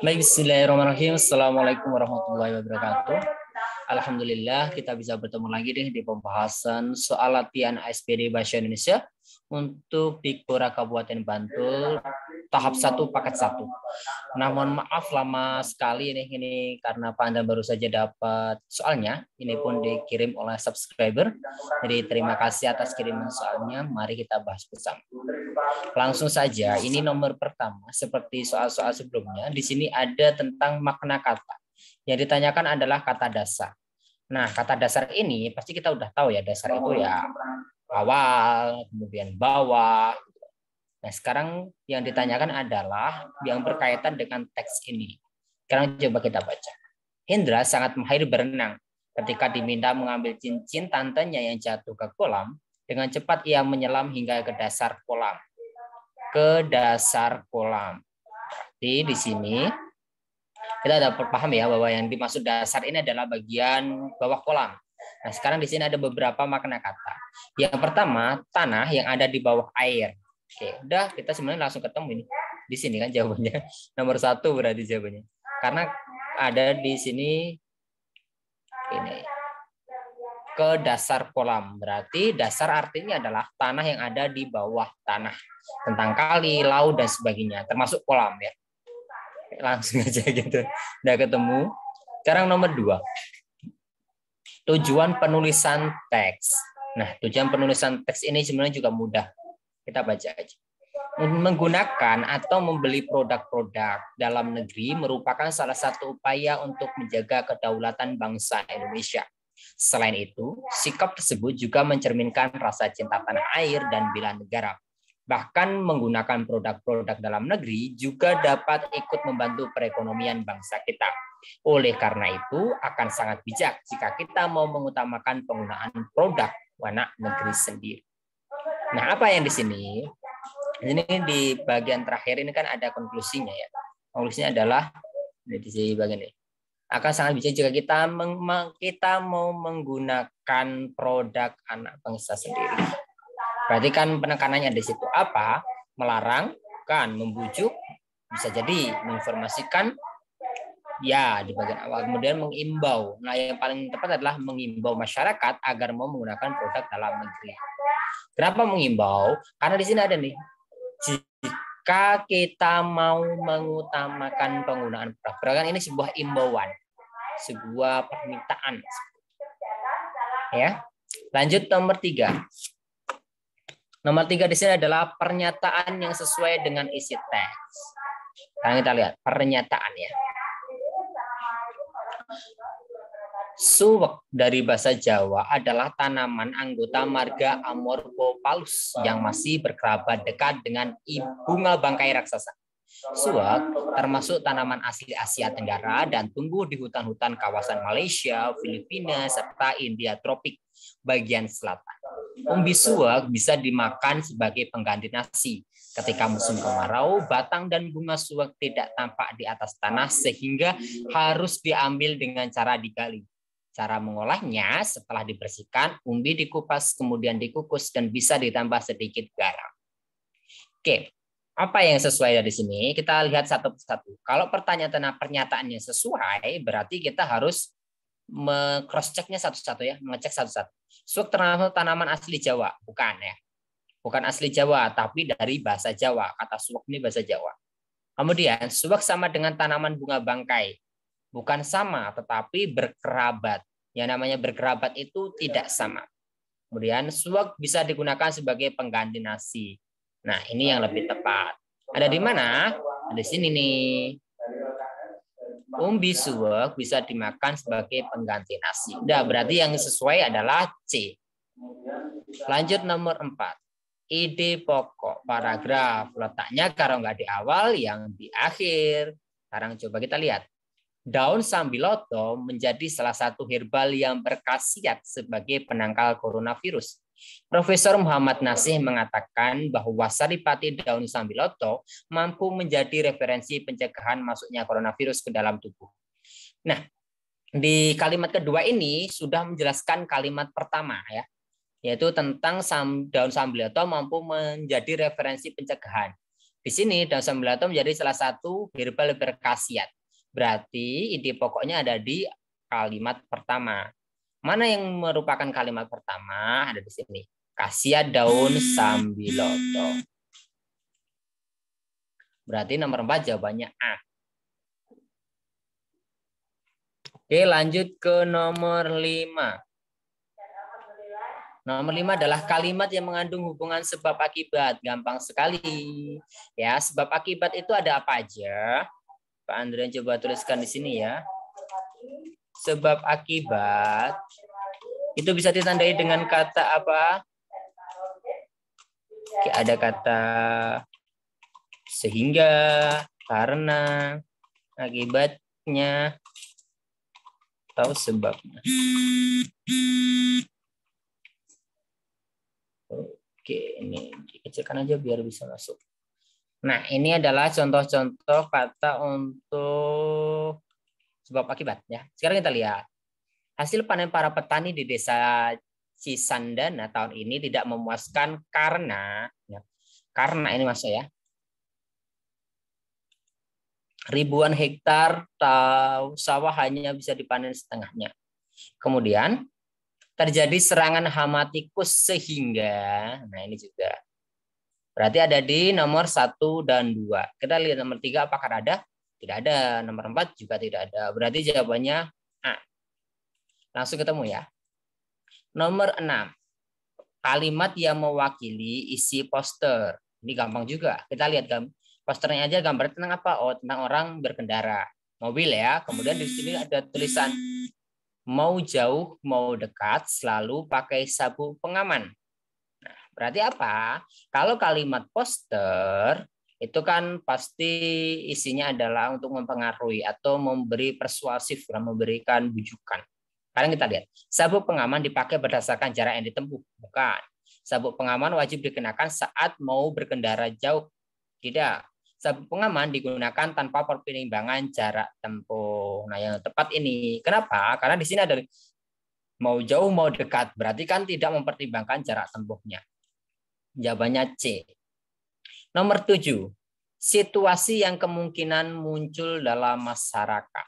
Baik, bismillahirrahmanirrahim. Assalamualaikum warahmatullahi wabarakatuh. Alhamdulillah kita bisa bertemu lagi di pembahasan soal latihan ASPD Bahasa Indonesia untuk Dikpora Kabupaten Bantul tahap 1 paket 1. Nah, mohon maaf lama sekali ini karena Pak Anda baru saja dapat soalnya. Ini pun dikirim oleh subscriber. Jadi terima kasih atas kiriman soalnya. Mari kita bahas bersama. Langsung saja, ini nomor pertama seperti soal-soal sebelumnya. Di sini ada tentang makna kata. Yang ditanyakan adalah kata dasar. Nah, kata dasar ini pasti kita udah tahu ya, dasar itu ya awal, kemudian bawah. Nah, sekarang yang ditanyakan adalah yang berkaitan dengan teks ini. Sekarang coba kita baca. Hendra sangat mahir berenang. Ketika diminta mengambil cincin tantenya yang jatuh ke kolam, dengan cepat ia menyelam hingga ke dasar kolam. Ke dasar kolam. Jadi di sini kita dapat paham ya bahwa yang dimaksud dasar ini adalah bagian bawah kolam. Nah, sekarang di sini ada beberapa makna kata. Yang pertama, tanah yang ada di bawah air. Oke, udah kita sebenarnya langsung ketemu ini. Di sini kan jawabannya. Nomor 1 berarti jawabannya. Karena ada di sini ini. Ke dasar kolam. Berarti dasar artinya adalah tanah yang ada di bawah tanah. Tentang kali, laut, dan sebagainya. Termasuk kolam ya. Langsung aja gitu. Udah ketemu. Sekarang nomor 2. Tujuan penulisan teks. Nah, tujuan penulisan teks ini sebenarnya juga mudah. Kita baca aja. Menggunakan atau membeli produk-produk dalam negeri merupakan salah satu upaya untuk menjaga kedaulatan bangsa Indonesia. Selain itu, sikap tersebut juga mencerminkan rasa cinta tanah air dan bela negara. Bahkan menggunakan produk-produk dalam negeri juga dapat ikut membantu perekonomian bangsa kita. Oleh karena itu, akan sangat bijak jika kita mau mengutamakan penggunaan produk anak negeri sendiri. Nah, apa yang di sini? Ini di bagian terakhir ini kan ada konklusinya ya. Konklusinya adalah di bagian ini. Akan sangat bijak jika kita mau menggunakan produk anak bangsa sendiri. Berarti kan penekanannya di situ apa? Melarang, kan, membujuk, bisa jadi menginformasikan, ya di bagian awal. Kemudian mengimbau. Nah, yang paling tepat adalah mengimbau masyarakat agar mau menggunakan produk dalam negeri. Kenapa mengimbau? Karena di sini ada nih. Jika kita mau mengutamakan penggunaan produk, kan ini sebuah imbauan, sebuah permintaan. Ya. Lanjut nomor 3. Nomor 3 di sini adalah pernyataan yang sesuai dengan isi teks. Sekarang kita lihat pernyataan ya. Suwek dari bahasa Jawa adalah tanaman anggota marga Amorphophallus yang masih berkerabat dekat dengan bunga bangkai raksasa. Suwek termasuk tanaman asli Asia Tenggara dan tumbuh di hutan-hutan kawasan Malaysia, Filipina, serta India tropik bagian selatan. Umbi suwek bisa dimakan sebagai pengganti nasi. Ketika musim kemarau, batang dan bunga suwek tidak tampak di atas tanah sehingga harus diambil dengan cara digali. Cara mengolahnya setelah dibersihkan, umbi dikupas, kemudian dikukus, dan bisa ditambah sedikit garam. Oke, apa yang sesuai dari sini? Kita lihat satu persatu. Kalau pernyataannya sesuai, berarti kita harus cross-check-nya satu-satu ya, mengecek satu-satu. Suwek termasuk tanaman asli Jawa, bukan ya? Bukan asli Jawa, tapi dari bahasa Jawa. Kata suwek ini bahasa Jawa. Kemudian, suwek sama dengan tanaman bunga bangkai. Bukan sama, tetapi berkerabat. Yang namanya berkerabat itu tidak sama. Kemudian suwek bisa digunakan sebagai pengganti nasi. Nah, ini yang lebih tepat. Ada di mana? Ada di sini nih. Umbi suwek bisa dimakan sebagai pengganti nasi. Nah, berarti yang sesuai adalah C. Lanjut nomor 4. Ide pokok paragraf. Letaknya kalau nggak di awal, yang di akhir. Sekarang coba kita lihat. Daun sambiloto menjadi salah satu herbal yang berkhasiat sebagai penangkal coronavirus. Profesor Muhammad Nasih mengatakan bahwa saripati daun sambiloto mampu menjadi referensi pencegahan masuknya coronavirus ke dalam tubuh. Nah, di kalimat kedua ini sudah menjelaskan kalimat pertama ya. yaitu tentang daun sambiloto mampu menjadi referensi pencegahan. Di sini daun sambiloto menjadi salah satu herbal berkhasiat. Berarti ide pokoknya ada di kalimat pertama. Mana yang merupakan kalimat pertama? Ada di sini. Khasiat daun sambiloto. Berarti nomor 4 jawabannya A. Oke, lanjut ke nomor 5. Nomor 5 adalah kalimat yang mengandung hubungan sebab akibat. Gampang sekali. Ya, sebab akibat itu ada apa aja? Pak Andrian coba tuliskan di sini ya. Sebab akibat itu bisa ditandai dengan kata apa? Oke, ada kata sehingga, karena, akibatnya, atau sebabnya. Oke, ini dikecilkan aja biar bisa masuk. Nah, ini adalah contoh-contoh kata untuk sebab akibat ya. Sekarang kita lihat. Hasil panen para petani di desa Cisandana tahun ini tidak memuaskan karena ini masuk ya. Ribuan hektar sawah hanya bisa dipanen setengahnya. Kemudian terjadi serangan hama tikus sehingga, nah ini juga. Berarti ada di nomor 1 dan 2. Kita lihat nomor 3 apakah ada? Tidak ada. Nomor 4 juga tidak ada. Berarti jawabannya A. Langsung ketemu ya. Nomor 6. Kalimat yang mewakili isi poster. Ini gampang juga. Kita lihat posternya aja gambar tentang apa? Oh, tentang orang berkendara. Mobil ya. Kemudian di sini ada tulisan mau jauh, mau dekat, selalu pakai sabuk pengaman. Nah, berarti apa? Kalau kalimat poster itu kan pasti isinya adalah untuk mempengaruhi atau memberi persuasif, memberikan bujukan. Sekarang kita lihat, sabuk pengaman dipakai berdasarkan jarak yang ditempuh. Bukan. Sabuk pengaman wajib dikenakan saat mau berkendara jauh. Tidak. Sabuk pengaman digunakan tanpa pertimbangan jarak tempuh. Nah, yang tepat ini. Kenapa? Karena di sini ada mau jauh, mau dekat. Berarti kan tidak mempertimbangkan jarak tempuhnya. Jawabannya C. Nomor 7. Situasi yang kemungkinan muncul dalam masyarakat.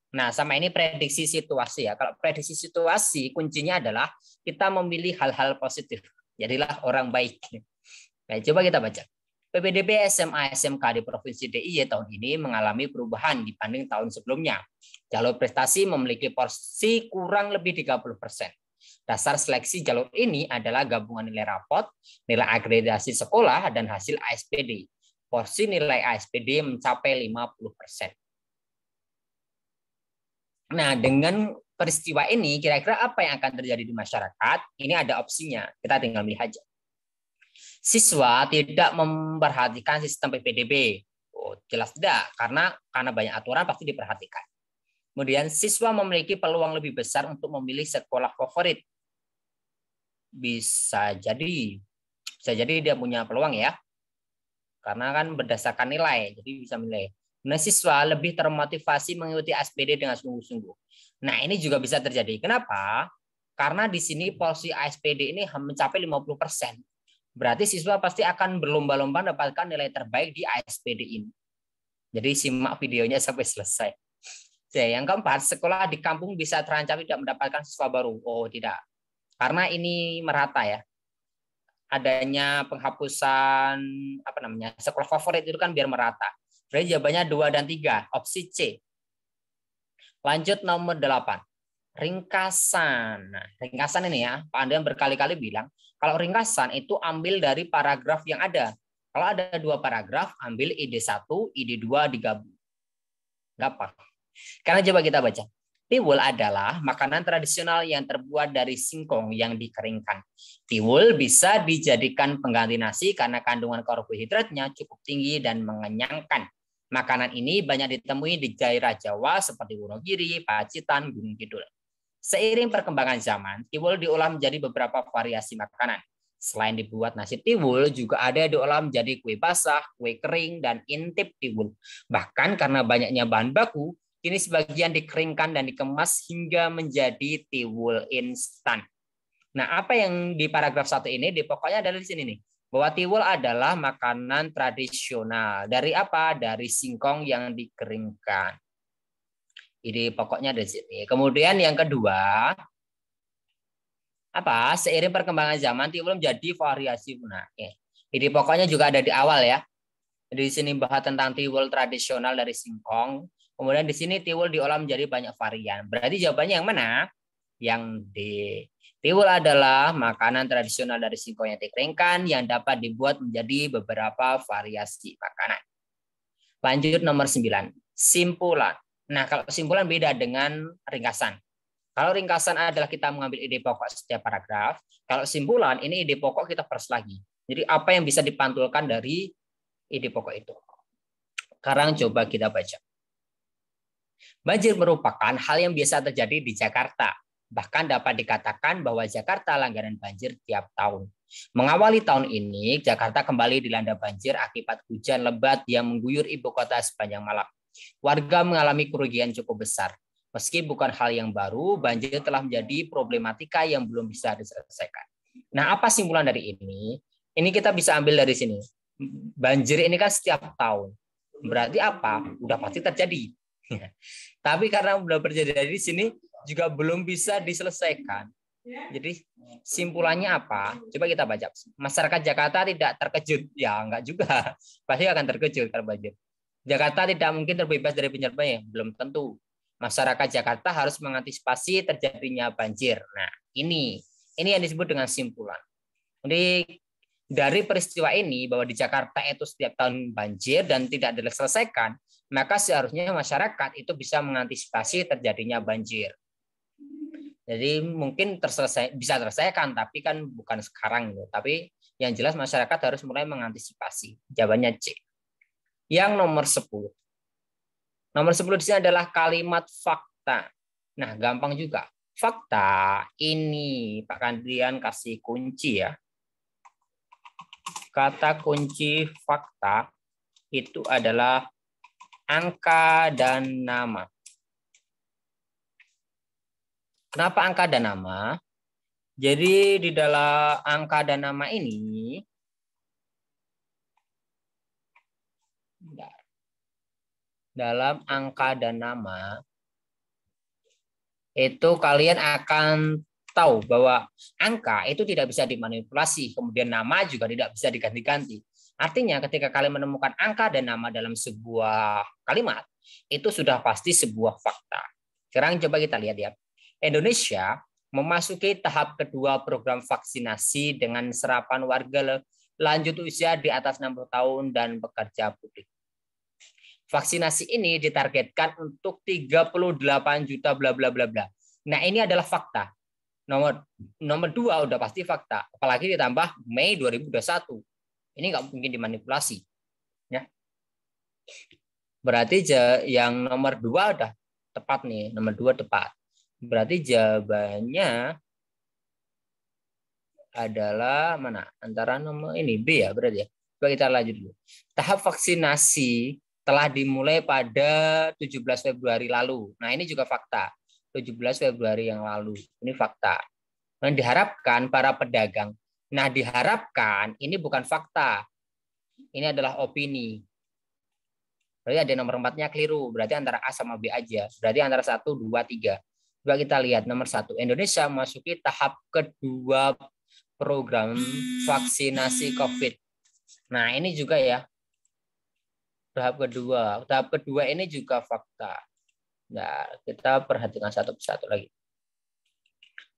Nah, sama ini prediksi situasi ya. Kalau prediksi situasi, kuncinya adalah kita memilih hal-hal positif. Jadilah orang baik. Nah, coba kita baca. PPDB SMA SMK di Provinsi DIY tahun ini mengalami perubahan dibanding tahun sebelumnya. Jalur prestasi memiliki porsi kurang lebih 30%. Dasar seleksi jalur ini adalah gabungan nilai rapot, nilai akreditasi sekolah, dan hasil ASPD. Porsi nilai ASPD mencapai 50%. Nah, dengan peristiwa ini, kira-kira apa yang akan terjadi di masyarakat? Ini ada opsinya. Kita tinggal milih aja. Siswa tidak memperhatikan sistem PPDB. Oh, jelas tidak, karena banyak aturan pasti diperhatikan. Kemudian, siswa memiliki peluang lebih besar untuk memilih sekolah favorit. Bisa jadi dia punya peluang ya. Karena kan berdasarkan nilai, jadi bisa milih. Nah, siswa lebih termotivasi mengikuti ASPD dengan sungguh-sungguh. Nah, ini juga bisa terjadi. Kenapa? Karena di sini porsi ASPD ini mencapai 50%. Berarti siswa pasti akan berlomba-lomba mendapatkan nilai terbaik di ASPD ini. Jadi simak videonya sampai selesai. Yang keempat, sekolah di kampung bisa terancam tidak mendapatkan siswa baru. Oh, tidak. Karena ini merata ya. Adanya penghapusan sekolah favorit itu kan biar merata. Berarti jawabannya 2 dan 3, opsi C. Lanjut nomor 8. Ringkasan. Nah, ringkasan ini ya, Pak Andrian berkali-kali bilang, kalau ringkasan itu ambil dari paragraf yang ada. Kalau ada 2 paragraf, ambil ide 1, ide 2 digabung. Gampang. Karena coba kita baca. Tiwul adalah makanan tradisional yang terbuat dari singkong yang dikeringkan. Tiwul bisa dijadikan pengganti nasi karena kandungan karbohidratnya cukup tinggi dan mengenyangkan. Makanan ini banyak ditemui di daerah Jawa seperti Wonogiri, Pacitan, Gunung Kidul. Seiring perkembangan zaman, tiwul diolah menjadi beberapa variasi makanan. Selain dibuat nasi tiwul, juga ada diolah menjadi kue basah, kue kering, dan intip tiwul. Bahkan karena banyaknya bahan baku, kini sebagian dikeringkan dan dikemas hingga menjadi tiwul instan. Nah, apa yang di paragraf 1 ini di pokoknya adalah di sini nih. Bahwa tiwul adalah makanan tradisional. Dari apa? Dari singkong yang dikeringkan. Ini pokoknya dari sini. Kemudian yang kedua, apa? Seiring perkembangan zaman tiwul menjadi variasi punah. Ini pokoknya juga ada di awal ya. Di sini bahas tentang tiwul tradisional dari singkong. Kemudian di sini tiwul diolah menjadi banyak varian. Berarti jawabannya yang mana? Yang D. Tiwul adalah makanan tradisional dari singkong yang dikeringkan yang dapat dibuat menjadi beberapa variasi makanan. Lanjut nomor 9. Simpulan. Nah, kalau simpulan beda dengan ringkasan. Kalau ringkasan adalah kita mengambil ide pokok setiap paragraf. Kalau simpulan, ini ide pokok kita pers lagi. Jadi apa yang bisa dipantulkan dari ide pokok itu. Sekarang coba kita baca. Banjir merupakan hal yang biasa terjadi di Jakarta. Bahkan dapat dikatakan bahwa Jakarta langganan banjir tiap tahun. Mengawali tahun ini, Jakarta kembali dilanda banjir akibat hujan lebat yang mengguyur ibu kota sepanjang malam. Warga mengalami kerugian cukup besar. Meski bukan hal yang baru, banjir telah menjadi problematika yang belum bisa diselesaikan. Nah, apa simpulan dari ini? Ini kita bisa ambil dari sini. Banjir ini kan setiap tahun. Berarti apa? Udah pasti terjadi. Tapi karena udah terjadi di sini juga belum bisa diselesaikan. Jadi simpulannya apa? Coba kita baca. Masyarakat Jakarta tidak terkejut. Ya, enggak juga. Pasti akan terkejut kalau banjir. Jakarta tidak mungkin terbebas dari bencana banjir. Belum tentu. Masyarakat Jakarta harus mengantisipasi terjadinya banjir. Nah, ini yang disebut dengan simpulan. Jadi dari peristiwa ini bahwa di Jakarta itu setiap tahun banjir dan tidak diselesaikan, maka seharusnya masyarakat itu bisa mengantisipasi terjadinya banjir. Jadi mungkin bisa terselesaikan, tapi kan bukan sekarang. Tapi yang jelas masyarakat harus mulai mengantisipasi. Jawabannya C. Yang nomor 10. Nomor 10 di sini adalah kalimat fakta. Nah, gampang juga. Fakta ini Pak Kandrian kasih kunci ya. Kata kunci fakta itu adalah angka dan nama. Kenapa angka dan nama? Jadi di dalam angka dan nama ini dalam angka dan nama itu kalian akan tahu bahwa angka itu tidak bisa dimanipulasi, kemudian nama juga tidak bisa diganti-ganti. Artinya ketika kalian menemukan angka dan nama dalam sebuah kalimat, itu sudah pasti sebuah fakta. Sekarang coba kita lihat ya. Indonesia memasuki tahap kedua program vaksinasi dengan serapan warga lanjut usia di atas 60 tahun dan pekerja publik. Vaksinasi ini ditargetkan untuk 38 juta bla bla bla bla. Nah, ini adalah fakta. Nomor 2 udah pasti fakta. Apalagi ditambah Mei 2021. Ini nggak mungkin dimanipulasi. Ya. Berarti yang nomor 2 udah tepat nih. Nomor 2 tepat. Berarti jawabannya adalah mana? Antara nomor ini B ya berarti ya. Coba kita lanjut dulu. Tahap vaksinasi telah dimulai pada 17 Februari lalu. Nah, ini juga fakta. 17 Februari yang lalu. Ini fakta. Dan diharapkan para pedagang. Nah, diharapkan ini bukan fakta. Ini adalah opini. Berarti ada nomor 4-nya keliru. Berarti antara A sama B aja. Berarti antara 1, 2, 3. Coba kita lihat nomor 1. Indonesia memasuki tahap kedua program vaksinasi COVID. Nah, ini juga ya. Tahap kedua ini juga fakta. Nah, kita perhatikan satu persatu lagi.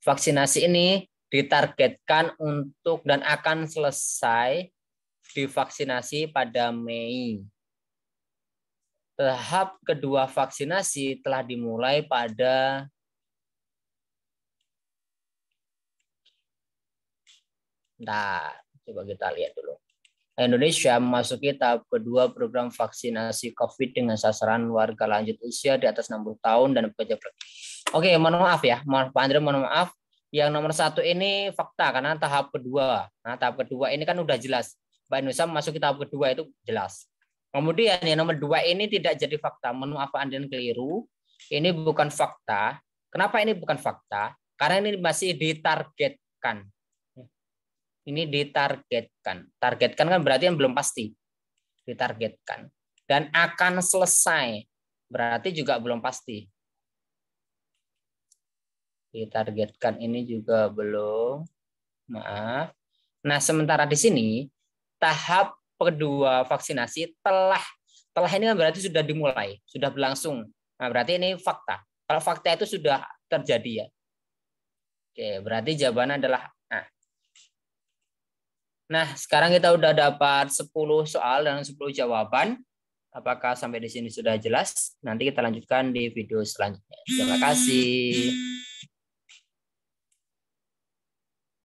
Vaksinasi ini ditargetkan untuk dan akan selesai divaksinasi pada Mei. Tahap kedua vaksinasi telah dimulai pada coba kita lihat dulu. Indonesia memasuki tahap kedua program vaksinasi COVID dengan sasaran warga lanjut usia di atas 60 tahun dan pekerja. Oke, mohon maaf ya, Pak Andre, mohon maaf. Yang nomor 1 ini fakta karena tahap kedua. Nah, tahap kedua ini kan udah jelas. Indonesia memasuki tahap kedua itu jelas. Kemudian yang nomor 2 ini tidak jadi fakta. Mohon maaf, Pak Andre, keliru. Ini bukan fakta. Kenapa ini bukan fakta? Karena ini masih ditarget. akan. Ini ditargetkan. Targetkan kan berarti yang belum pasti. Ditargetkan. Dan akan selesai. Berarti juga belum pasti. Ditargetkan ini juga belum. Maaf. Nah, sementara di sini tahap kedua vaksinasi telah ini kan berarti sudah dimulai, sudah berlangsung. Nah, berarti ini fakta. Kalau fakta itu sudah terjadi ya. Oke, berarti jawabannya adalah A. Nah, sekarang kita udah dapat 10 soal dan 10 jawaban. Apakah sampai di sini sudah jelas? Nanti kita lanjutkan di video selanjutnya. Terima kasih.